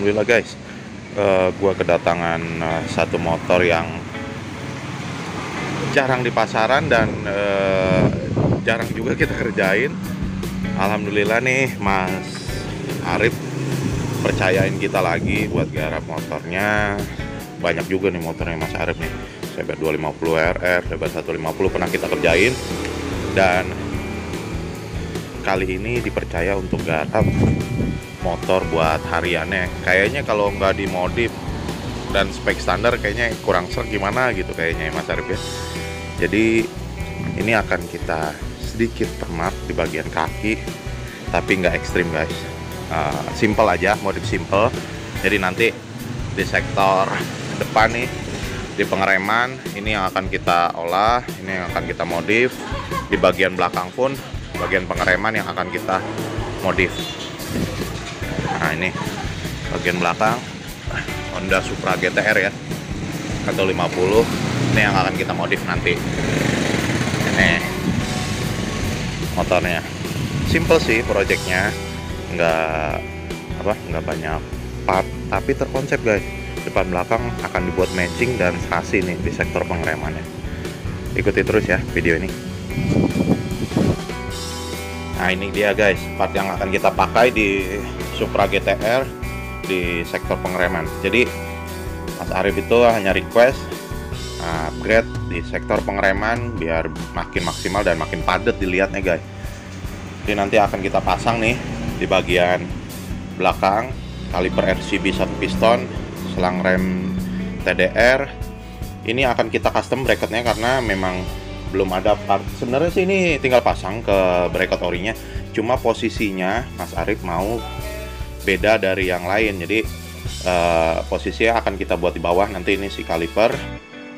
Alhamdulillah guys, gua kedatangan satu motor yang jarang di pasaran dan jarang juga kita kerjain. Alhamdulillah nih Mas Arif percayain kita lagi buat garap motornya. Banyak juga nih motornya Mas Arif nih, CBR 250 RR, CBR 150 pernah kita kerjain. Dan kali ini dipercaya untuk garap motor buat hariannya. Kayaknya kalau nggak dimodif dan spek standar kayaknya kurang serg gimana gitu kayaknya Mas Arif ya. Jadi ini akan kita sedikit permak di bagian kaki, tapi nggak ekstrim guys. Simple aja, modif simple. Jadi nanti di sektor depan nih, di pengereman ini yang akan kita olah, ini yang akan kita modif. Di bagian belakang pun bagian pengereman yang akan kita modif. Nah ini bagian belakang Honda Supra GTR ya, atau 50. Ini yang akan kita modif nanti. Ini motornya simple sih projectnya, nggak banyak part, tapi terkonsep guys. Depan belakang akan dibuat matching dan sasi nih di sektor pengeremannya. Ikuti terus ya video ini. Nah ini dia guys, part yang akan kita pakai di Supra GTR di sektor pengereman. Jadi Mas Arif itu hanya request upgrade di sektor pengereman biar makin maksimal dan makin padat dilihatnya guys. Jadi nanti akan kita pasang nih di bagian belakang kaliper RCB 1 piston, selang rem TDR. Ini akan kita custom bracketnya karena memang belum ada part. Sebenarnya sih ini tinggal pasang ke bracket orinya, cuma posisinya Mas Arif mau beda dari yang lain. Jadi posisinya akan kita buat di bawah nanti. Ini si kaliper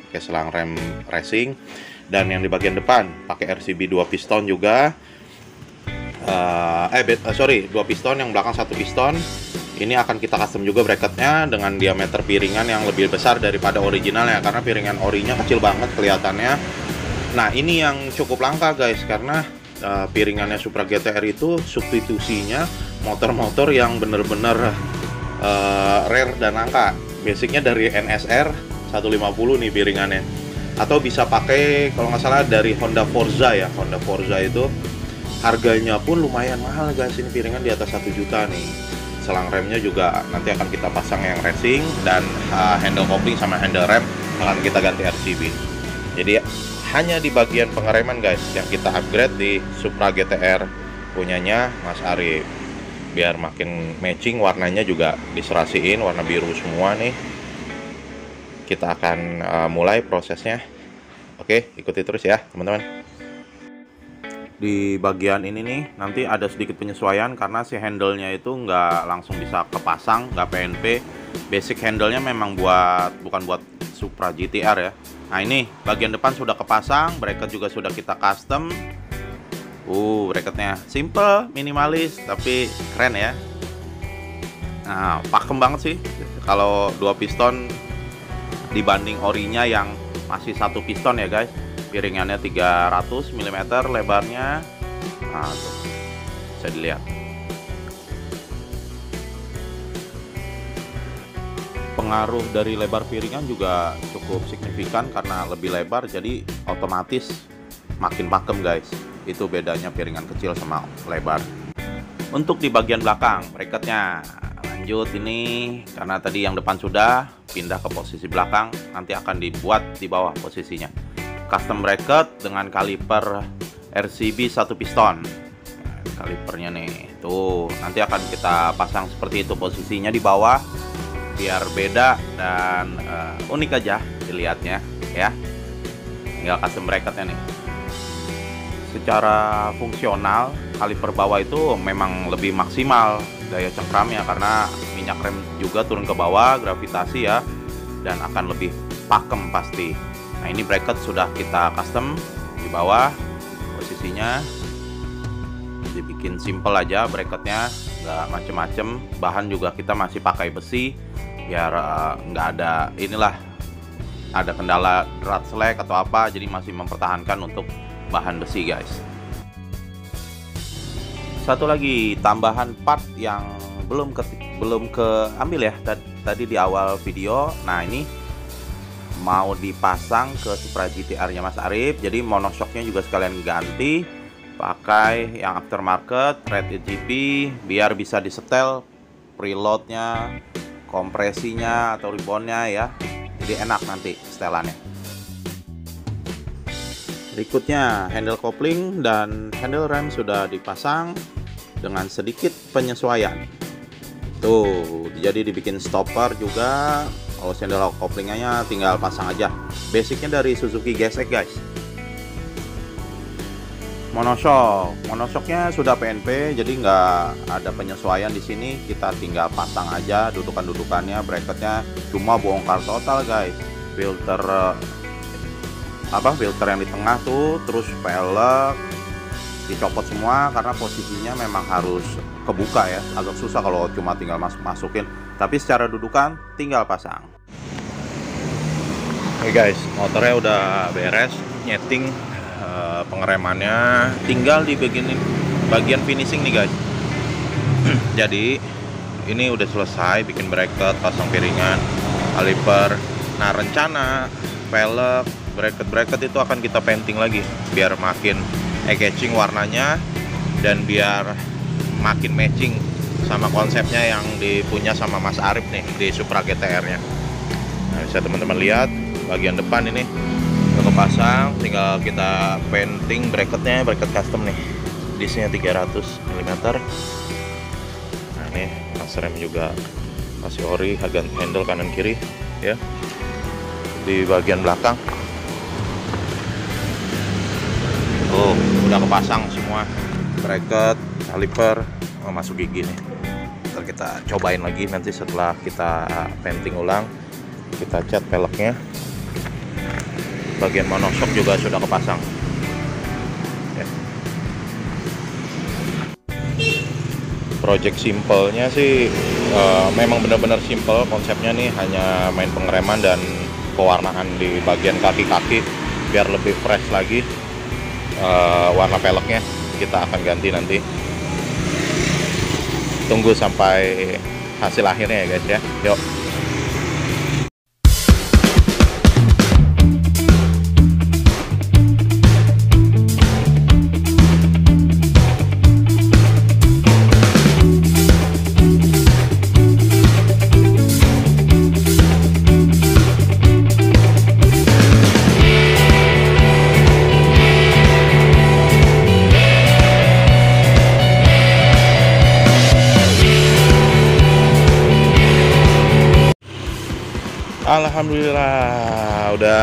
pakai selang rem racing, dan yang di bagian depan pakai RCB 2 piston juga. 2 piston, yang belakang 1 piston. Ini akan kita custom juga bracketnya dengan diameter piringan yang lebih besar daripada originalnya, karena piringan orinya kecil banget kelihatannya. Nah ini yang cukup langka guys, karena piringannya Supra GTR itu substitusinya motor-motor yang bener-bener rare dan langka. Basicnya dari NSR 150 nih piringannya, atau bisa pakai kalau nggak salah dari Honda Forza ya. Honda Forza itu harganya pun lumayan mahal guys, ini piringan di atas 1 juta nih. Selang remnya juga nanti akan kita pasang yang racing, dan handle kopling sama handle rem akan kita ganti RCB. Jadi hanya di bagian pengereman guys yang kita upgrade di Supra GTR punyanya Mas Arif, biar makin matching. Warnanya juga diserasiin warna biru semua nih. Kita akan mulai prosesnya. Oke, ikuti terus ya teman-teman. Di bagian ini nih nanti ada sedikit penyesuaian karena si handle-nya itu nggak langsung bisa kepasang, nggak PNP. Basic handle-nya memang bukan buat Supra GTR ya. Nah ini bagian depan sudah kepasang, bracket juga sudah kita custom. Bracketnya simple, minimalis, tapi keren ya. Nah pakem banget sih kalau 2 piston dibanding orinya yang masih 1 piston ya guys. Piringannya 300 mm lebarnya. Nah tuh, bisa dilihat. Pengaruh dari lebar piringan juga cukup signifikan karena lebih lebar, jadi otomatis makin pakem guys. Itu bedanya piringan kecil sama lebar. Untuk di bagian belakang bracketnya lanjut ini, karena tadi yang depan sudah pindah ke posisi belakang, nanti akan dibuat di bawah posisinya. Custom bracket dengan kaliper RCB 1 piston. Kalipernya nih tuh nanti akan kita pasang seperti itu posisinya di bawah, biar beda dan unik aja dilihatnya ya. Tinggal custom bracketnya nih. Secara fungsional kaliper bawah itu memang lebih maksimal daya cengkramnya karena minyak rem juga turun ke bawah, gravitasi ya, dan akan lebih pakem pasti. Nah ini bracket sudah kita custom di bawah posisinya, dibikin simple aja bracketnya, nggak macem-macem. Bahan juga kita masih pakai besi biar nggak ada ada kendala drat selek atau apa, jadi masih mempertahankan untuk bahan besi guys. Satu lagi tambahan part yang belum belum keambil ya tadi di awal video. Nah, ini mau dipasang ke Supra GTR-nya Mas Arif. Jadi monoshocknya juga sekalian ganti, pakai yang aftermarket Red GP biar bisa disetel preloadnya, kompresinya atau ribbonnya ya. Jadi enak nanti setelannya. Berikutnya handle kopling dan handle rem sudah dipasang dengan sedikit penyesuaian. Tuh, jadi dibikin stopper juga. Kalau handle koplingnya tinggal pasang aja. Basicnya dari Suzuki GSX guys. Monoshocknya sudah PNP, jadi nggak ada penyesuaian di sini. Kita tinggal pasang aja dudukan-dudukannya, bracketnya. Cuma bongkar total guys. Filter yang di tengah tuh, terus pelek dicopot semua karena posisinya memang harus kebuka ya. Agak susah kalau cuma tinggal masukin. Tapi secara dudukan tinggal pasang. Oke guys, motornya udah beres, nyeting. Pengeremannya tinggal di bagian finishing nih guys. Jadi ini udah selesai bikin bracket, pasang piringan, kaliper. Nah, rencana velg, bracket itu akan kita painting lagi biar makin eye-catching warnanya dan biar makin matching sama konsepnya yang dipunya sama Mas Arif nih di Supra GTR-nya. Nah, bisa teman-teman lihat bagian depan ini udah kepasang, tinggal kita painting bracketnya, bracket custom nih, disnya 300 mm. Nah, ini mas rem juga masih ori, handle kanan kiri ya. Di bagian belakang udah kepasang semua bracket, kaliper, masuk gigi nih. Ntar kita cobain lagi nanti setelah kita painting ulang, kita cat peleknya. Bagian monoshock juga sudah kepasang ya. Project simpelnya sih memang benar-benar simple konsepnya nih, hanya main pengereman dan pewarnaan di bagian kaki-kaki biar lebih fresh lagi. Warna peleknya kita akan ganti nanti, tunggu sampai hasil akhirnya ya guys ya. Yuk. Alhamdulillah udah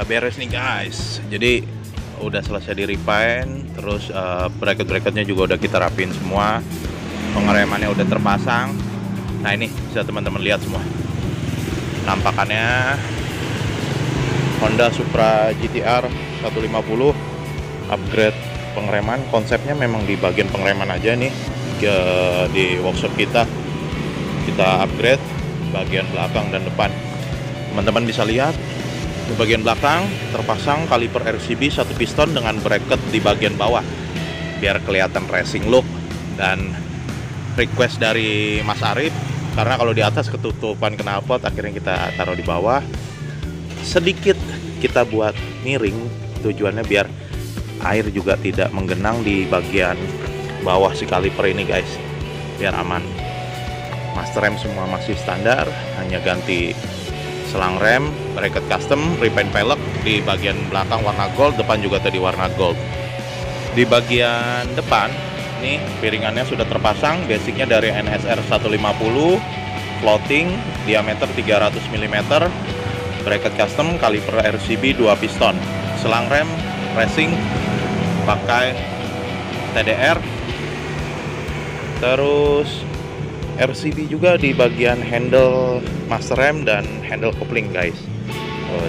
beres nih guys. Jadi udah selesai di repaint, terus bracket-bracketnya juga udah kita rapin semua, pengeremannya udah terpasang. Nah, ini bisa teman-teman lihat semua nampakannya Honda Supra GTR 150 upgrade pengereman. Konsepnya memang di bagian pengereman aja nih, di workshop kita upgrade bagian belakang dan depan. Teman-teman bisa lihat di bagian belakang terpasang kaliper RCB 1 piston dengan bracket di bagian bawah biar kelihatan racing look, dan request dari Mas Arif karena kalau di atas ketutupan knalpot, akhirnya kita taruh di bawah. Sedikit kita buat miring, tujuannya biar air juga tidak menggenang di bagian bawah si kaliper ini guys, biar aman. Master rem semua masih standar, hanya ganti selang rem, bracket custom, repaint pelek di bagian belakang warna gold, depan juga tadi warna gold. Di bagian depan nih piringannya sudah terpasang, basicnya dari NSR 150, floating, diameter 300 mm, bracket custom, kaliper RCB 2 piston, selang rem racing pakai TDR, terus RCB juga di bagian handle master rem dan handle kopling guys.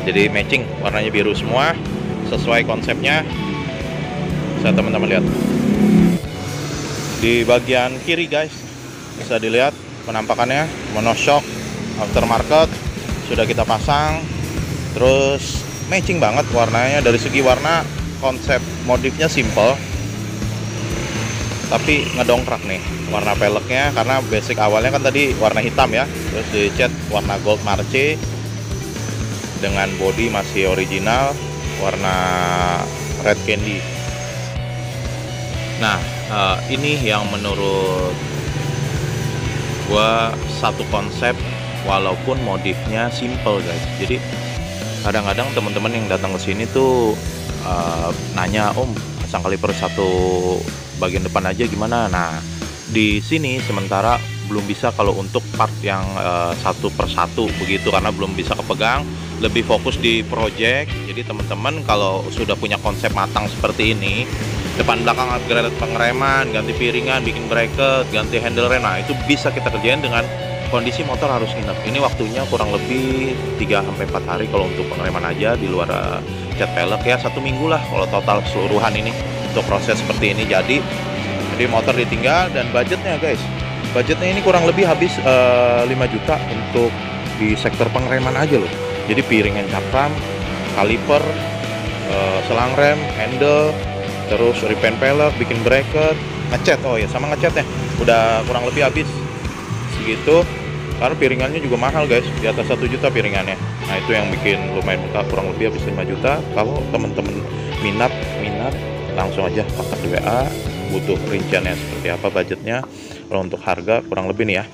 Jadi matching, warnanya biru semua sesuai konsepnya. Bisa teman-teman lihat di bagian kiri guys, bisa dilihat penampakannya monoshock aftermarket sudah kita pasang, terus matching banget warnanya. Dari segi warna konsep modifnya simple, tapi ngedongkrak nih warna peleknya, karena basic awalnya kan tadi warna hitam ya, terus dicat warna gold marce dengan body masih original warna red candy. Nah, ini yang menurut gua satu konsep walaupun modifnya simple guys. Jadi kadang-kadang teman-teman yang datang ke sini tuh nanya, Om, pasang kaliper satu bagian depan aja gimana? Nah, di sini sementara belum bisa kalau untuk part yang satu per satu begitu, karena belum bisa kepegang, lebih fokus di project. Jadi teman-teman kalau sudah punya konsep matang seperti ini, depan belakang upgrade pengereman, ganti piringan, bikin bracket, ganti handle rem, nah itu bisa kita kerjain dengan kondisi motor harus nginep. Ini waktunya kurang lebih 3-4 hari kalau untuk pengereman aja, di luar cat pelek ya 1 minggu lah kalau total keseluruhan ini untuk proses seperti ini. Jadi motor ditinggal. Dan budgetnya guys, budgetnya ini kurang lebih habis 5 juta untuk di sektor pengereman aja loh. Jadi piringan cakram, kaliper, selang rem, handle, terus repaint pelek, bikin bracket, ngecat, oh ya sama ngecatnya udah kurang lebih habis segitu, karena piringannya juga mahal guys, di atas 1 juta piringannya. Nah itu yang bikin lumayan muka, kurang lebih habis 5 juta. Kalau temen-temen minat langsung aja kontak di WA, butuh rinciannya seperti apa, budgetnya. Kalau untuk harga kurang lebih nih ya,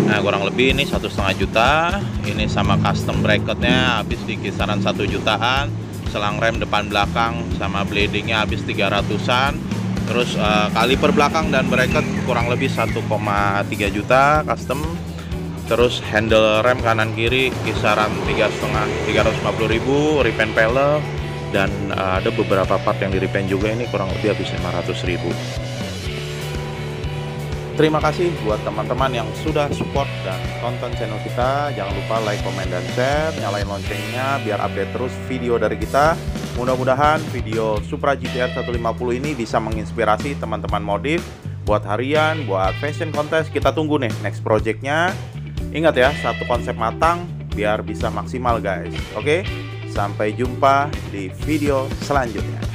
nah kurang lebih ini 1,5 juta. Ini sama custom bracketnya habis di kisaran 1 jutaan, selang rem depan belakang sama bladingnya habis 300-an, terus kaliper belakang dan bracket kurang lebih 1,3 juta custom, terus handle rem kanan kiri kisaran 350.000, repaint pelek, dan ada beberapa part yang di repaint juga, ini kurang lebih habis 500.000. Terima kasih buat teman-teman yang sudah support dan tonton channel kita. Jangan lupa like, komen, dan share. Nyalain loncengnya biar update terus video dari kita. Mudah-mudahan video Supra GTR 150 ini bisa menginspirasi teman-teman modif buat harian, buat fashion contest. Kita tunggu nih next projectnya. Ingat ya, satu konsep matang biar bisa maksimal guys. Oke, sampai jumpa di video selanjutnya.